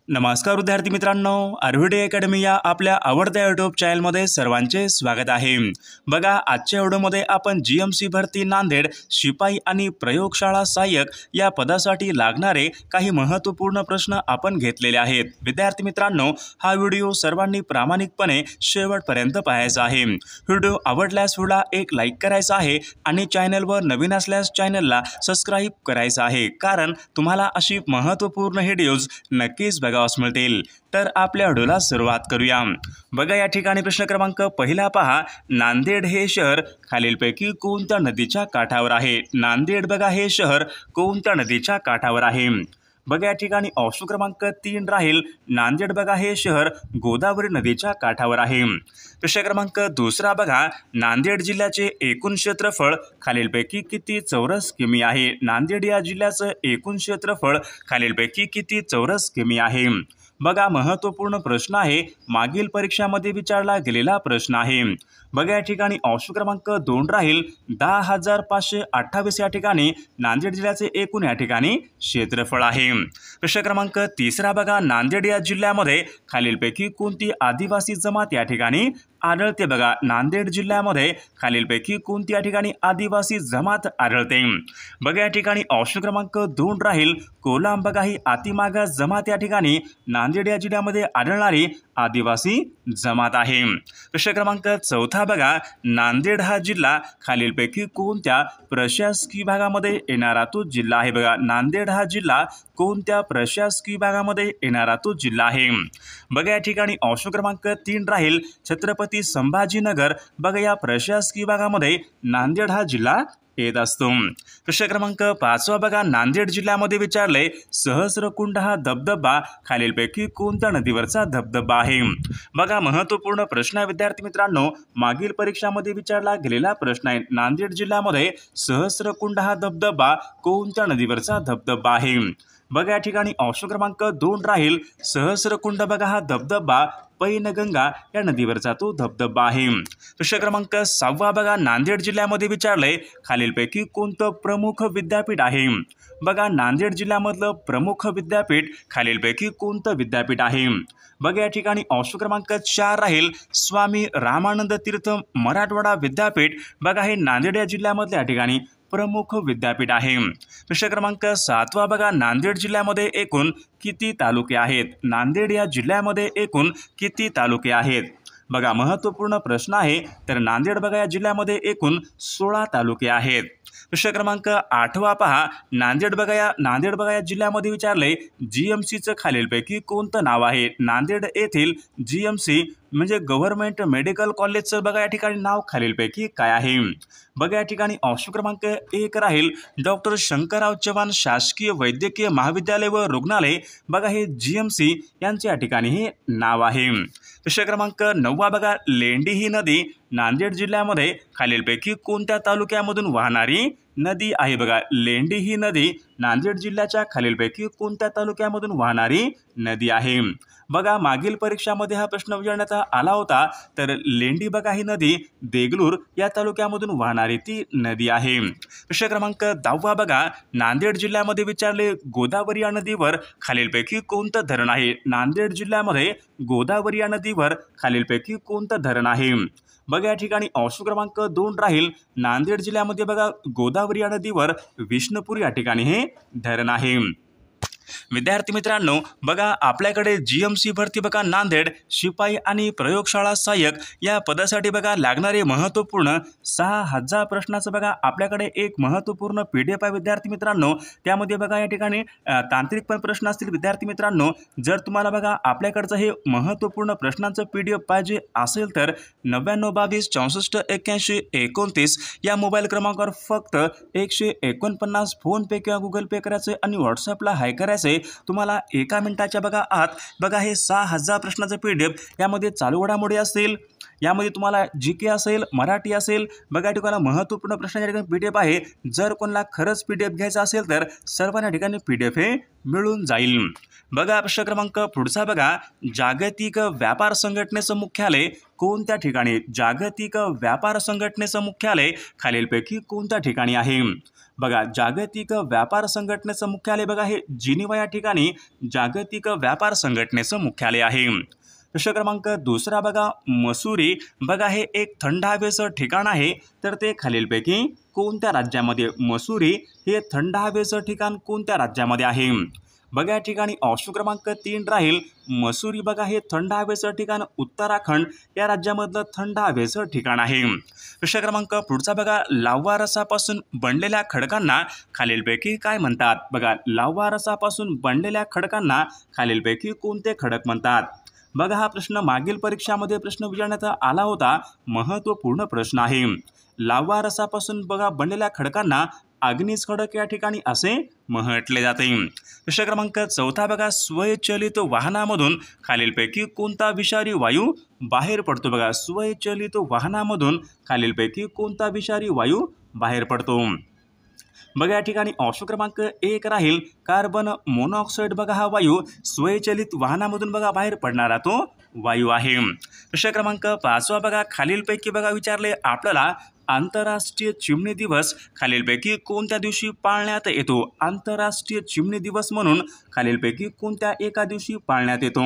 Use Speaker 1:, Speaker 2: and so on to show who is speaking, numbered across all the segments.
Speaker 1: नमस्कार विद्यार्थी मित्रांनो, आर्विडे अकॅडमी या आपल्या आवडत्या यूट्यूब चॅनलमध्ये सर्वांचे स्वागत आहे। बघा, आजच्या व्हिडिओमध्ये आपण जीएमसी भरती नांदेड शिपाई आणि प्रयोगशाळा सहाय्यक या पदासाठी लागणारे काही महत्त्वपूर्ण प्रश्न आपण घेतलेले आहेत। विद्यार्थी मित्रांनो, हा व्हिडिओ सर्वांनी प्रामाणिकपणे शेवटपर्यंत पाहायचा आहे। व्हिडिओ आवडल्यास व्हिडिओला एक लाईक करायचा आहे आणि चॅनलवर नवीन असल्यास चॅनलला सबस्क्राइब करायचं आहे, कारण तुम्हाला अशी महत्त्वपूर्ण व्हिडिओज नक्कीच बघायला मिळतील। तर आपल्या व्हिडिओला सुरुवात करूया। बघा, या ठिकाणी प्रश्न क्रमांक पहिला पहा, नांदेड हे शहर खालीलपैकी कोणत्या नदीच्या काठावर आहे? नांदेड बघा हे शहर कोणत्या नदीच्या काठावर आहे? बघा, या ठिकाणी ऑप्शन क्रमांक 3 राहील, नांदेड बघा हे शहर गोदावरी नदीच्या काठावर आहे। प्रश्न क्रमांक दुसरा बघा, नांदेड जिल्ह्याचे एकूण क्षेत्रफळ खालीलपैकी किती चौरस किमी आहे? नांदेड या जिल्ह्याचं एकूण क्षेत्रफळ खालीलपैकी किती चौरस किमी आहे? बघा, महत्त्वपूर्ण प्रश्न आहे, मागील परीक्षामध्ये विचारला गेलेला प्रश्न आहे। बघा, या ठिकाणी ऑप्शन क्रमांक 2 राहील, 10,528 या ठिकाणी नांदेड जिल्ह्याचे एकूण या ठिकाणी क्षेत्रफळ आहे। प्रश्न क्रमांक तिसरा बघा, नांदेड या जिल्ह्यामध्ये खालीलपैकी कोणती आदिवासी जमात या ठिकाणी आढळते? बघा, नांदेड जिल्ह्यामध्ये खालीलपैकी कोणती या ठिकाणी आदिवासी जमात आढळते? बघा, या ठिकाणी ऑप्शन क्रमांक 2 राहील, कोलाम बघा ही अतिमागास जमात या ठिकाणी नांदेड या जिल्ह्यामध्ये आढळणारी आदिवासी जमात आहे। प्रश्न क्रमांक 4 बघा, नांदेड हा जिल्हा खालीलपैकी कोणत्या प्रशासकीय विभागामध्ये येणारा तो जिल्हा आहे? बघा, नांदेड हा जिल्हा कोणत्या प्रशासकीय विभागामध्ये येणारा तो जिल्हा आहे? बघा, या ठिकाणी ऑप्शन क्रमांक 3 राहील, छत्रपती संभाजीनगर बघा या प्रशासकीय विभागामध्ये नांदेड हा जिल्हा येत असतो। प्रश्न क्रमांक 5 बघा, नांदेड जिल्ह्यामध्ये विचारले, सहस्रकुंड हा धबधबा खालीलपैकी कोणत्या नदीवरचा धबधबा आहे? बघा, महत्त्वपूर्ण प्रश्न आहे विद्यार्थी मित्रांनो, मागील परीक्षामध्ये विचारला गेलेला प्रश्न आहे। नांदेड जिल्ह्यामध्ये सहस्रकुंड हा धबधबा कोणत्या नदीवरचा धबधबा आहे? बघा, या ठिकाणी ऑप्शन क्रमांक 2 राहील, सहस्रकुंड बघा हा धबधबा पैनगंगा या नदीवरचा तो धबधबा आहे। प्रश्न क्रमांक 6 बघा, नांदेड जिल्ह्यामध्ये विचारले, खालीलपैकी कोणतं प्रमुख विद्यापीठ आहे? बघा, नांदेड जिल्ह्यामधलं प्रमुख विद्यापीठ खालीलपैकी कोणतं विद्यापीठ आहे? बघा, या ठिकाणी ऑप्शन क्रमांक 4 राहील, स्वामी रामानंद तीर्थ मराठवाडा विद्यापीठ बघा हे नांदेड या जिल्ह्यामधल्या या ठिकाणी प्रमुख विद्यापीठ आहे। प्रश्न क्रमांक 7 बघा, नांदेड जिल्ह्यामध्ये एकूण किती तालुके आहेत? नांदेड या जिल्ह्यामध्ये एकूण किती तालुके आहेत? बघा, महत्त्वपूर्ण प्रश्न आहे, तर नांदेड बघा या जिल्ह्यामध्ये एकूण 16 तालुके आहेत। प्रश्न क्रमांक 8 पहा, नांदेड बघा या जिल्ह्यामध्ये विचारले, जीएमसीचं खालीलपैकी कोणतं नाव आहे? नांदेड येथील जीएमसी म्हणजे गव्हर्नमेंट मेडिकल कॉलेजचं बघा या ठिकाणी नाव खालीलपैकी काय आहे? बघा, या ठिकाणी ऑप्शन क्रमांक 1 राहील, डॉक्टर शंकरराव चव्हाण शासकीय वैद्यकीय महाविद्यालय व रुग्णालय बघा हे जीएमसी यांचे या ठिकाणी हे नाव आहे। प्रश्न क्रमांक 9 बघा, लेंडी ही नदी नांदेड जिल्ह्यामध्ये खालीलपैकी कोणत्या तालुक्यामधून वाहणारी नदी आहे? बघा, लेंडी ही नदी नांदेड जिल्ह्याच्या खालीलपैकी कोणत्या तालुक्यामधून वाहणारी नदी आहे? बघा, मागील परीक्षामध्ये हा प्रश्न विचारण्यात आला होता, तर लेंडी बघा ही नदी देगलूर या तालुक्यामधून वाहणारी ती नदी आहे। प्रश्न क्रमांक 10 बघा, नांदेड जिल्ह्यामध्ये विचारले, गोदावरी या नदीवर खालीलपैकी कोणतं धरण आहे? नांदेड जिल्ह्यामध्ये गोदावरी या नदीवर खालीलपैकी कोणतं धरण आहे? बघा, या ठिकाणी ऑप्शन क्रमांक 2 राहील, नांदेड जिल्ह्यामध्ये बघा गोदावरी या नदीवर विष्णुपूर या ठिकाणी हे धरण आहे। विद्यार्थी मित्रांनो, बघा आपल्याकडे जीएमसी भरती बघा नांदेड शिपाई आणि प्रयोगशाळा सहाय्यक या पदासाठी बघा लागणारे महत्त्वपूर्ण 6000 प्रश्नाचं बघा आपल्याकडे एक महत्त्वपूर्ण PDF आहे विद्यार्थी मित्रांनो। त्यामध्ये बघा या ठिकाणी तांत्रिक पण प्रश्न असतील विद्यार्थी मित्रांनो। जर तुम्हाला बघा आपल्याकडचं हे महत्त्वपूर्ण प्रश्नांचं PDF पाहिजे असेल तर 9922 64 81 29 या मोबाईल क्रमांकावर फक्त 149 फोनपे किंवा गुगल पे करायचे आणि व्हॉट्सअपला हाय करायचे। तुम्हाला एका मिनिटाच्या बघा आत बघा हे 6000 प्रश्नाचं PDF यामध्ये चालू घडामोडी असतील, यामध्ये तुम्हाला जीके असेल, मराठी असेल बघा ठिकाणी महत्त्वपूर्ण प्रश्नाच्या ठिकाणी PDF आहे। जर कोणाला खरंच PDF घ्यायचा असेल तर सर्वांना ठिकाणी PDF हे मिळून जाईल। बघा प्रश्न क्रमांक पुढचा बघा, जागतिक व्यापार संघटनेचं मुख्यालय कोणत्या ठिकाणी जागतिक व्यापार संघटनेचं मुख्यालय खालीलपैकी कोणत्या ठिकाणी आहे? बघा, जागतिक व्यापार संघटनेचं मुख्यालय बघा हे जिनिव्हा या ठिकाणी जागतिक व्यापार संघटनेचं मुख्यालय आहे। प्रश्न क्रमांक दुसरा बघा, मसुरी बघा हे एक थंड हवेचं ठिकाण आहे, तर ते खालीलपैकी कोणत्या राज्यामध्ये? मसुरी हे थंड हवेचं ठिकाण कोणत्या राज्यामध्ये आहे? बघा, या ठिकाणी ऑप्शन क्रमांक 3 राहील मसुरी बघा हे थंड हवेचं ठिकाण उत्तराखंड या राज्यामधलं थंड हवेचं ठिकाण आहे। प्रश्न क्रमांक पुढचा बघा, लाव्हा रसापासून बनलेल्या खडकांना खालीलपैकी काय म्हणतात? बघा, लाव्हा रसापासून बनलेल्या खडकांना खालीलपैकी कोणते खडक म्हणतात? बघा, हा प्रश्न मागील परीक्षामध्ये प्रश्न विचारण्यात आला होता, महत्त्वपूर्ण प्रश्न आहे। लाव्हा रसापासून बघा बनलेल्या खडकांना अग्निज खडक या ठिकाणी असे म्हटले जाते। प्रश्न क्रमांक चौथा बघा, स्वयंचलित वाहनामधून खालीलपैकी कोणता विषारी वायू बाहेर पडतो? बघा, स्वयंचलित वाहनामधून खालीलपैकी कोणता विषारी वायू बाहेर पडतो? बघा, या ठिकाणी ऑप्शन क्रमांक 1 राहील कार्बन मोनॉक्साईड बघा हा वायू स्वयंचलित वाहनामधून बघा बाहेर पडणारा तो वायू आहे। प्रश्न क्रमांक 5 बघा, खालीलपैकी बघा विचारले आपल्याला आंतरराष्ट्रीय चिमणी दिवस खालीलपैकी कोणत्या दिवशी पाळण्यात येतो? आंतरराष्ट्रीय चिमणी दिवस म्हणून खालीलपैकी कोणत्या एका दिवशी पाळण्यात येतो?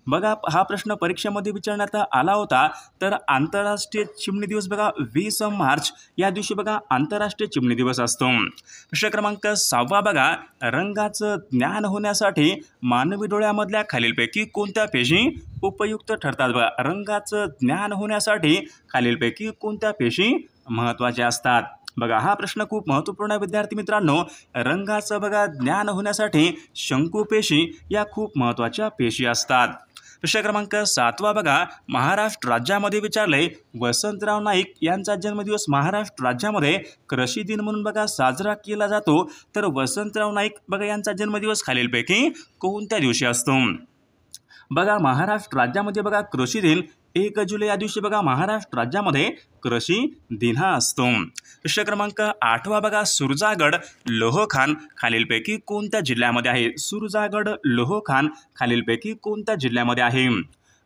Speaker 1: बघा, हा प्रश्न परीक्षेमध्ये विचारण्यात आला होता, तर आंतरराष्ट्रीय चिमणी दिवस बघा 20 मार्च या दिवशी बघा आंतरराष्ट्रीय चिमणी दिवस असतो। प्रश्न क्रमांक 6 बघा, रंगाचं ज्ञान होण्यासाठी मानवी डोळ्यामधल्या खालीलपैकी कोणत्या पेशी उपयुक्त ठरतात? बघा, रंगाचं ज्ञान होण्यासाठी खालीलपैकी कोणत्या पेशी महत्त्वाच्या असतात? बघा, हा प्रश्न खूप महत्त्वपूर्ण आहे विद्यार्थी मित्रांनो। रंगाचं बघा ज्ञान होण्यासाठी शंकुपेशी या खूप महत्त्वाच्या पेशी असतात। प्रश्न क्रमांक 7 बघा, महाराष्ट्र राज्यामध्ये विचारले वसंतराव नाईक यांचा जन्मदिवस महाराष्ट्र राज्यामध्ये कृषी दिन म्हणून बघा साजरा केला जातो, तर वसंतराव नाईक बघा यांचा जन्मदिवस खालीलपैकी कोणत्या दिवशी असतो? बघा, महाराष्ट्र राज्यामध्ये बघा कृषी दिन 1 जुलै या दिवशी बघा महाराष्ट्र राज्यामध्ये कृषी दिन हा असतो। प्रश्न क्रमांक 8 बघा, सुरजागड लोहखान खालीलपैकी कोणत्या जिल्ह्यामध्ये आहे? सुरजागड लोहखान खालीलपैकी कोणत्या जिल्ह्यामध्ये आहे?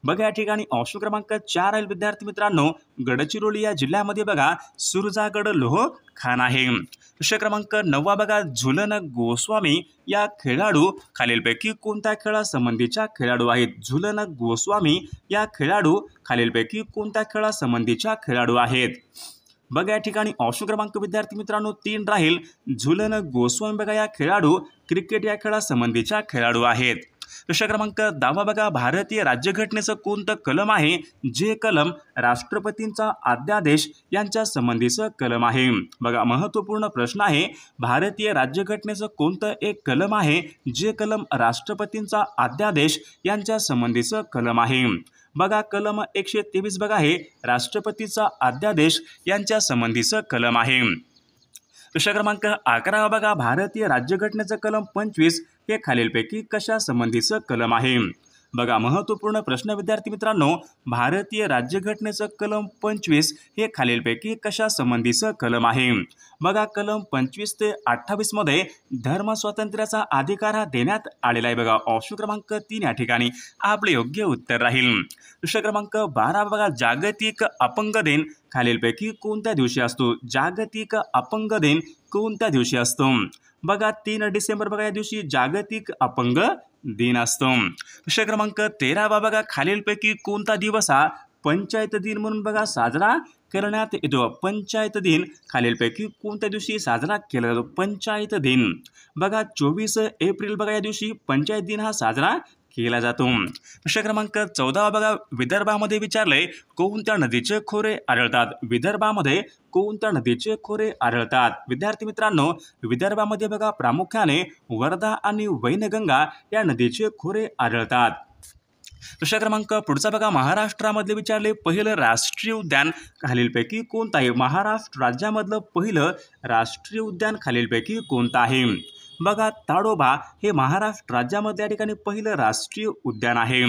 Speaker 1: बघा, या ठिकाणी ऑप्शन क्रमांक 4 आहे विद्यार्थी मित्रांनो, गडचिरोली या जिल्ह्यामध्ये बघा सुरजागड लोहखान आहे। प्रश्न क्रमांक 9 बघा, झुलन गोस्वामी या खेळाडू खालीलपैकी कोणत्या खेळासंबंधीच्या खेळाडू आहेत? झुलन गोस्वामी या खेळाडू खालीलपैकी कोणत्या खेळासंबंधीच्या खेळाडू आहेत? बघा, या ठिकाणी ऑप्शन क्रमांक विद्यार्थी मित्रांनो 3 राहील झुलन गोस्वामी बघा या खेळाडू क्रिकेट या खेळासंबंधीच्या खेळाडू आहेत। प्रश्न क्रमांक 10 बघा, भारतीय राज्यघटनेचं कोणतं कलम आहे जे कलम राष्ट्रपतींचा अध्यादेश यांच्या संबंधीचं कलम आहे? बघा, महत्त्वपूर्ण प्रश्न आहे, भारतीय राज्यघटनेचं कोणतं एक कलम आहे जे कलम राष्ट्रपतींचा अध्यादेश यांच्या संबंधीचं कलम आहे? बघा, कलम 123 बघा हे राष्ट्रपतीचा अध्यादेश यांच्या संबंधीचं कलम आहे। प्रश्न क्रमांक 11 बघा, भारतीय राज्यघटनेचं कलम 25 हे खालीलपैकी कशा संबंधीचं कलम आहे? बघा, महत्त्वपूर्ण प्रश्न विद्यार्थी मित्रांनो, भारतीय राज्यघटनेचं कलम 25 हे खालीलपैकी कशा संबंधीचं कलम आहे? बघा, कलम 25 ते 28 मध्ये धर्म स्वातंत्र्याचा अधिकार हा देण्यात आलेला आहे। बघा, ऑप्शन क्रमांक 3 या ठिकाणी आपले योग्य उत्तर राहील। प्रश्न क्रमांक 12 बघा, जागतिक अपंग दिन खालीलपैकी कोणत्या दिवशी असतो? जागतिक अपंग दिन कोणत्या दिवशी असतो? बघा, 3 डिसेंबर बघा या दिवशी जागतिक अपंग दिन असतो। प्रश्न क्रमांक 13 बघा, खालीलपैकी कोणता दिवस हा पंचायत दिन म्हणून बघा साजरा करण्यात येतो? पंचायत दिन खालीलपैकी कोणत्या दिवशी साजरा केला जातो? पंचायत दिन बघा 24 एप्रिल बघा या दिवशी पंचायत दिन हा साजरा केला जातो। प्रश्न क्रमांक 14 बघा, विदर्भामध्ये विचारले कोणत्या नदीचे खोरे आढळतात? विदर्भामध्ये कोणत्या नदीचे खोरे आढळतात? विद्यार्थी मित्रांनो, विदर्भामध्ये बघा प्रामुख्याने वर्धा आणि वैनगंगा या नदीचे खोरे आढळतात। प्रश्न क्रमांक पुढचा बघा, महाराष्ट्रामधले विचारले पहिलं राष्ट्रीय उद्यान खालीलपैकी कोणतं आहे? महाराष्ट्र राज्यामधलं पहिलं राष्ट्रीय उद्यान खालीलपैकी कोणतं आहे? बघा, ताडोबा हे महाराष्ट्र राज्यामध्ये या ठिकाणी पहिलं राष्ट्रीय उद्यान आहे।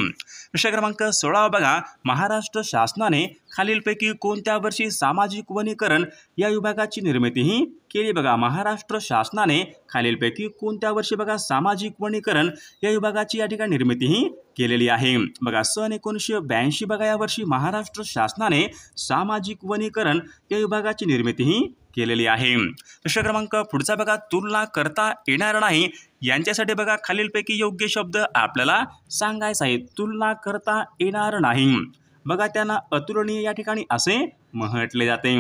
Speaker 1: प्रश्न क्रमांक 16 बघा, महाराष्ट्र शासनाने खालीलपैकी कोणत्या वर्षी सामाजिक वनीकरण या विभागाची निर्मितीही केली बघा महाराष्ट्र शासनाने खालीलपैकी कोणत्या वर्षी बघा सामाजिक वनीकरण या विभागाची या ठिकाणी निर्मिती ही केलेली आहे बघा सन 1982 बघा या वर्षी महाराष्ट्र शासनाने सामाजिक वनीकरण या विभागाची निर्मिती ही केलेली आहे। प्रश्न क्रमांक पुढचा बघा तुलना करता येणार नाही यांच्यासाठी बघा खालीलपैकी योग्य शब्द आपल्याला सांगायचा आहे। तुलना करता येणार नाही बघा त्यांना अतुलनीय या ठिकाणी असे म्हटले जाते।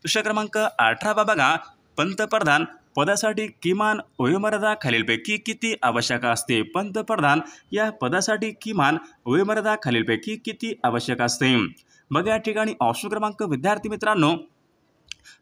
Speaker 1: प्रश्न क्रमांक 18 बघा पंतप्रधान पदासाठी किमान वयोमर्यादा खालीलपैकी किती आवश्यक असते। पंतप्रधान या पदासाठी किमान वयोमर्यादा खालीलपैकी किती आवश्यक असते बघा या ठिकाणी ऑप्शन क्रमांक विद्यार्थी मित्रांनो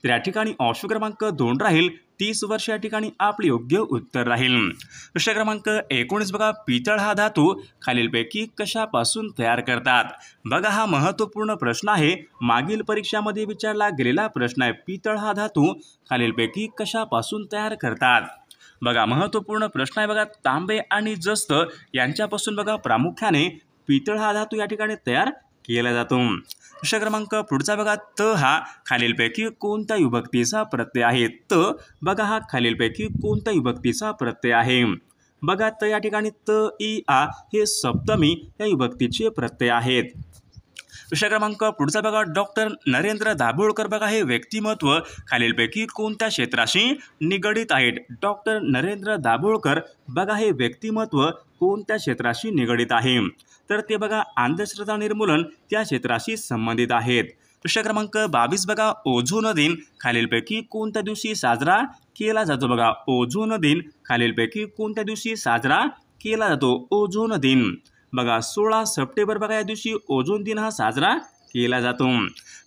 Speaker 1: तर या ठिकाणी ऑप्शन क्रमांक 2 राहील 30 वर्ष या ठिकाणी आपले योग्य उत्तर राहील। प्रश्न क्रमांक 19 बघा पितळ हा धातू खालीलपैकी कशापासून तयार करतात बघा हा महत्त्वपूर्ण प्रश्न आहे। मागील परीक्षामध्ये विचारला गेलेला प्रश्न आहे। पितळ हा धातू खालीलपैकी कशापासून तयार करतात बघा महत्त्वपूर्ण प्रश्न आहे बघा तांबे आणि जस्त यांच्यापासून बघा प्रामुख्याने पितळ हा धातू या ठिकाणी तयार केला जातो। प्रश्न क्रमांक पुढचा बघा त हा खालीलपैकी कोणत्या विभक्तीचा प्रत्यय आहे। त बघा हा खालीलपैकी कोणत्या विभक्तीचा प्रत्यय आहे बघा त या ठिकाणी त इ आ हे सप्तमी या विभक्तीचे प्रत्यय आहेत। प्रश्न क्रमांक पुढचा बघा डॉक्टर नरेंद्र दाभोळकर बघा हे व्यक्तिमत्व खालीलपैकी कोणत्या क्षेत्राशी निगडित आहेत। डॉक्टर नरेंद्र दाभोळकर बघा हे व्यक्तिमत्व कोणत्या क्षेत्राशी निगडित आहे तर ते बघा अंधश्रद्धा निर्मूलन त्या क्षेत्राशी संबंधित आहेत। प्रश्न क्रमांक 22 बघा ओझोन दिन खालीलपैकी कोणत्या दिवशी साजरा केला जातो बघा ओझोन दिन खालीलपैकी कोणत्या दिवशी साजरा केला जातो ओझोन दिन बघा 16 सप्टेंबर बघा या दिवशी ओझोन दिन हा साजरा केला जातो।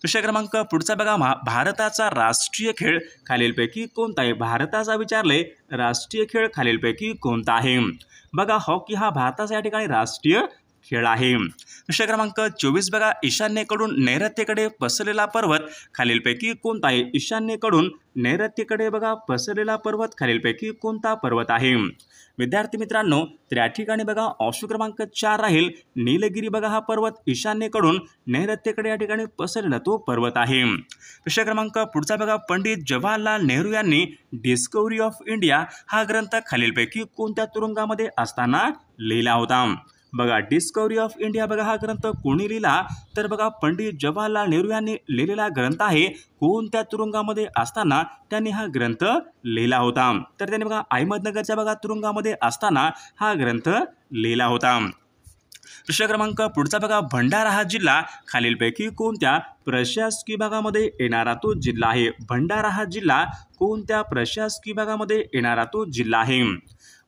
Speaker 1: प्रश्न क्रमांक पुढचा बघा भारताचा राष्ट्रीय खेळ खालीलपैकी कोणता आहे। भारताचा विचारले राष्ट्रीय खेळ खालीलपैकी कोणता आहे बघा हॉकी हा भारताचा या ठिकाणी राष्ट्रीय खेळ आहे। प्रश्न क्रमांक 24 बघा ईशान्येकडून नैऋत्येकडे पसरलेला पर्वत खालीलपैकी कोणता आहे। ईशान्येकडून नैऋत्येकडे बघा पसरलेला पर्वत खालीलपैकी कोणता पर्वत आहे विद्यार्थी मित्रांनो तर या ठिकाणी बघा ऑप्शन क्रमांक 4 राहील नीलगिरी बघा हा पर्वत ईशान्येकडून नैऋत्येकडे या ठिकाणी पसरलेला तो पर्वत आहे। प्रश्न क्रमांक पुढचा बघा पंडित जवाहरलाल नेहरू यांनी डिस्कव्हरी ऑफ इंडिया हा ग्रंथ खालीलपैकी कोणत्या तुरुंगामध्ये असताना लिहिला होता बघा डिस्कव्हरी ऑफ इंडिया बघा हा ग्रंथ कोणी लिहिला तर बघा पंडित जवाहरलाल नेहरू यांनी लिहिलेला ग्रंथ आहे। कोणत्या तुरुंगामध्ये असताना त्यांनी हा ग्रंथ लिहिला होता तर त्यांनी बघा अहमदनगरच्या बघा तुरुंगामध्ये असताना हा ग्रंथ लिहिला होता। प्रश्न क्रमांक पुढचा बघा भंडारा हा जिल्हा खालीलपैकी कोणत्या प्रशासकीय भागामध्ये येणारा तो जिल्हा आहे। भंडारा हा जिल्हा कोणत्या प्रशासकीय भागामध्ये येणारा तो जिल्हा आहे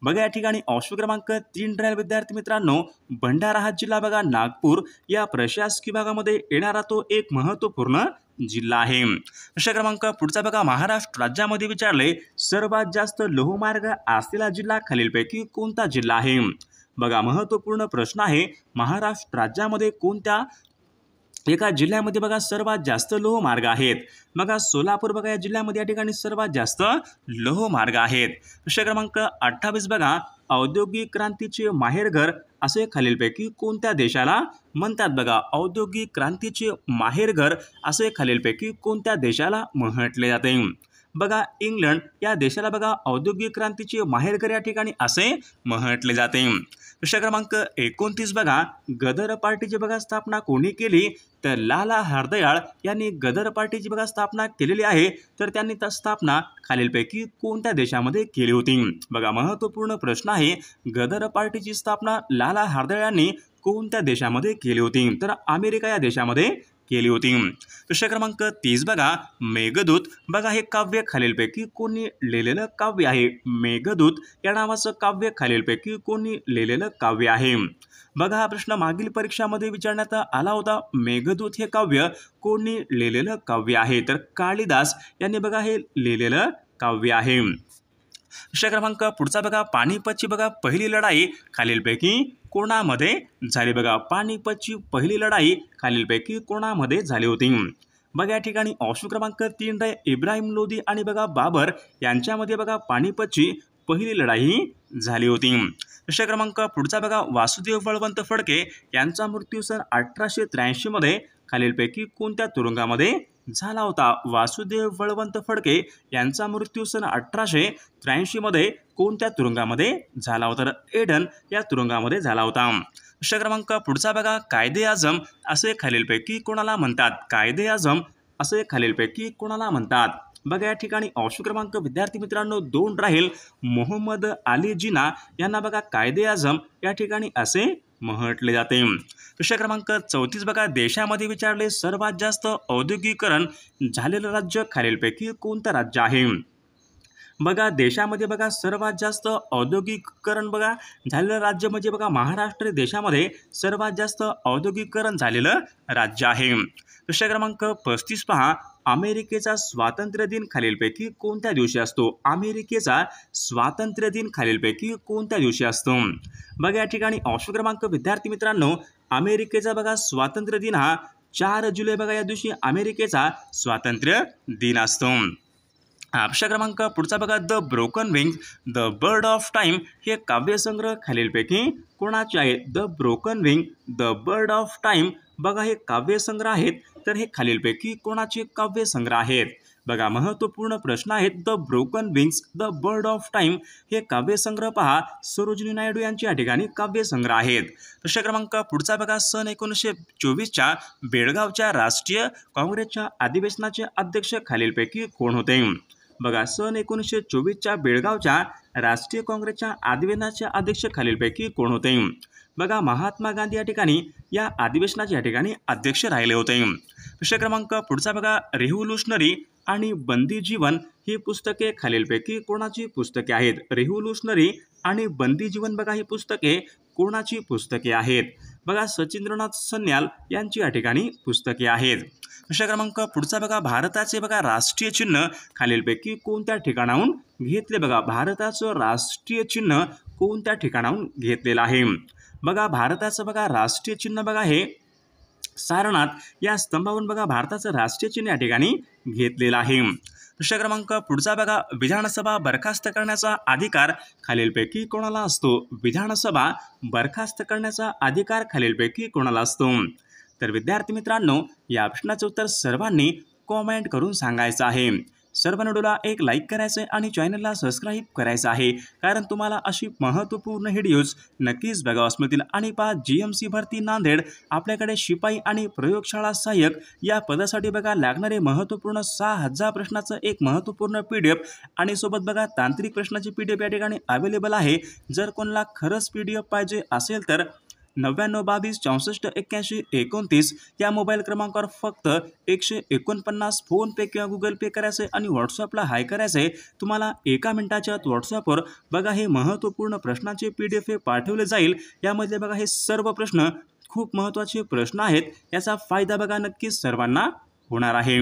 Speaker 1: बघा या ठिकाणी ऑप्शन क्रमांक 3 राहील विद्यार्थी मित्रांनो भंडारा हा जिल्हा बघा नागपूर या प्रशासकीय भागामध्ये येणारा तो एक महत्त्वपूर्ण जिल्हा आहे। प्रश्न क्रमांक पुढचा बघा महाराष्ट्र राज्यामध्ये विचारले सर्वात जास्त लोहमार्ग असलेला जिल्हा खालीलपैकी कोणता जिल्हा आहे बघा महत्त्वपूर्ण प्रश्न आहे। महाराष्ट्र राज्यामध्ये कोणत्या एका जिल्ह्यामध्ये बघा सर्वात जास्त लोहमार्ग आहेत बघा सोलापूर बघा या जिल्ह्यामध्ये या ठिकाणी सर्वात जास्त लोहमार्ग आहेत। प्रश्न क्रमांक 28 बघा औद्योगिक क्रांतीचे माहेरघर असे खालीलपैकी कोणत्या देशाला म्हणतात बघा औद्योगिक क्रांतीचे माहेरघर असे खालीलपैकी कोणत्या देशाला म्हटले जाते बघा इंग्लंड या देशाला बघा औद्योगिक क्रांतीचे माहेरघर या ठिकाणी असे म्हटले जाते। प्रश्न क्रमांक 29 बघा गदर पार्टीची बघा स्थापना कोणी केली तर लाला हरदयाळ यांनी गदर पार्टीची बघा स्थापना केलेली आहे तर त्यांनी त्या स्थापना खालीलपैकी कोणत्या देशामध्ये केली होती बघा महत्त्वपूर्ण प्रश्न आहे। गदर पार्टीची स्थापना लाला हरदयाळ यांनी कोणत्या देशामध्ये केली होती तर अमेरिका या देशामध्ये केली होती। प्रश्न क्रमांक 30 बघा मेघदूत बघा हे काव्य खालीलपैकी कोणी लिहिलेलं काव्य आहे। मेघदूत या नावाचं काव्य खालीलपैकी कोणी लिहिलेलं काव्य आहे बघा हा प्रश्न मागील परीक्षामध्ये विचारण्यात आला होता। मेघदूत हे काव्य कोणी लिहिलेलं काव्य आहे तर कालिदास यांनी बघा हे लिहिलेलं काव्य आहे। प्रश्न क्रमांक पुढचा बघा पानिपतची बघा पहिली लढाई खालीलपैकी कोणामध्ये झाली बघा पानिपतची पहिली लढाई खालीलपैकी कोणामध्ये झाली होती बघा या ठिकाणी ऑप्शन क्रमांक 3 रे इब्राहिम लोदी आणि बघा बाबर यांच्यामध्ये बघा पानिपतची पहिली लढाई झाली होती। प्रश्न क्रमांक पुढचा बघा वासुदेव बळवंत फडके यांचा मृत्यू सन 1883 मध्ये खालीलपैकी कोणत्या तुरुंगामध्ये झाला होता? वासुदेव बळवंत फडके यांचा मृत्यू सन 1883 मध्ये कोणत्या तुरुंगामध्ये झाला होता? तर एडन या तुरुंगामध्ये झाला होता. प्रश्न क्रमांक पुढचा बघा, कायदे आझम असे खालीलपैकी कोणाला म्हणतात? कायदे आझम असे खालीलपैकी कोणाला म्हणतात? बघा या ठिकाणी ऑप्शन क्रमांक विद्यार्थी मित्रांनो 2 राहील. मोहम्मद अली जिना यांना बघा कायदे आझम या ठिकाणी असे म्हटले जाते. प्रश्न क्रमांक 34 बघा, देशामध्ये विचारले सर्वात जास्त औद्योगिकीकरण झालेलं राज्य खालीलपैकी कोणतं राज्य आहे? बघा देशामध्ये बघा सर्वात जास्त औद्योगिकीकरण बघा झालेलं राज्य म्हणजे बघा महाराष्ट्र देशामध्ये सर्वात जास्त औद्योगिकीकरण झालेलं राज्य आहे. प्रश्न क्रमांक 35 पहा, अमेरिकेचा स्वातंत्र्य दिन खालीलपैकी कोणत्या दिवशी असतो? अमेरिकेचा स्वातंत्र्य दिन खालीलपैकी कोणत्या दिवशी असतो? बघा या ठिकाणी ऑप्शन क्रमांक विद्यार्थी मित्रांनो, अमेरिकेचा बघा स्वातंत्र्य दिन हा 4 जुलै बघा या दिवशी अमेरिकेचा स्वातंत्र्य दिन असतो. प्रश्न क्रमांक पुढचा बघा, the broken wings the bird of time हे काव्यसंग्रह खालीलपैकी कोणाचे आहे? The broken wing the bird of time बघा हे काव्यसंग्रह आहेत. तर हे खालीलपैकी कोणाचे काव्यसंग्रह आहेत? बघा महत्त्वपूर्ण प्रश्न आहेत. The broken wings the bird of time हे काव्यसंग्रह पहा सरोजिनी नायडू यांच्या या ठिकाणी काव्यसंग्रह आहेत. प्रश्न क्रमांक पुढचा बघा, सन 1924च्या बेळगावच्या राष्ट्रीय काँग्रेसच्या अधिवेशनाचे अध्यक्ष खालीलपैकी कोण होते? बघा सन 1924च्या बेळगावच्या राष्ट्रीय काँग्रेसच्या अधिवेशनाचे अध्यक्ष खालीलपैकी कोण होते? बघा महात्मा गांधी या ठिकाणी या अधिवेशनाचे या ठिकाणी अध्यक्ष राहिले होते. प्रश्न क्रमांक पुढचा बघा, रेव्होल्युशनरी आणि बंदी जीवन ही पुस्तके खालीलपैकी कोणाची पुस्तके आहेत? रेव्होल्युशनरी आणि बंदी जीवन बघा ही पुस्तके कोणाची पुस्तके आहेत? बघा सचिंद्रनाथ सन्याल यांची या ठिकाणी पुस्तके आहेत. प्रश्न क्रमांक पुढचा बघा, भारताचे बघा राष्ट्रीय चिन्ह खालीलपैकी कोणत्या ठिकाणाहून घेतले? बघा भारताचं राष्ट्रीय चिन्ह कोणत्या ठिकाणाहून घेतलेलं आहे? बघा भारताचं बघा राष्ट्रीय चिन्ह बघा हे सारनाथ या स्तंभावरून बघा भारताचं राष्ट्रीय चिन्ह या ठिकाणी घेतलेलं आहे. प्रश्न क्रमांक पुढचा बघा, विधानसभा बरखास्त करण्याचा अधिकार खालीलपैकी कोणाला असतो? विधानसभा बरखास्त करण्याचा अधिकार खालीलपैकी कोणाला असतो? तर विद्यार्थी मित्रांनो या प्रश्नाचं उत्तर सर्वांनी कॉमेंट करून सांगायचं आहे. सर्व व्हिडिओला एक लाईक करायचं आहे आणि चॅनलला सबस्क्राईब करायचं आहे, कारण तुम्हाला अशी महत्त्वपूर्ण व्हिडिओज नक्कीच बघावयास मिळतील. आणि पहा GMC भरती नांदेड आपल्याकडे शिपाई आणि प्रयोगशाळा सहाय्यक या पदासाठी बघा लागणारे महत्त्वपूर्ण 6000 प्रश्नाचं एक महत्त्वपूर्ण PDF आणि सोबत बघा तांत्रिक प्रश्नाची PDF या ठिकाणी अवेलेबल आहे. जर कोणाला खरंच PDF पाहिजे असेल तर 9922 64 81 29 या मोबाईल क्रमांकावर फक्त 149 फोनपे किंवा गुगल पे करायचं आहे आणि व्हॉट्सअपला हाय करायचं आहे. तुम्हाला 1 मिनिटाच्या आत व्हॉट्सअपवर बघा हे महत्त्वपूर्ण प्रश्नाचे PDF हे पाठवले जाईल. यामध्ये बघा हे सर्व प्रश्न खूप महत्त्वाचे प्रश्न आहेत. याचा फायदा बघा नक्कीच सर्वांना होणार आहे.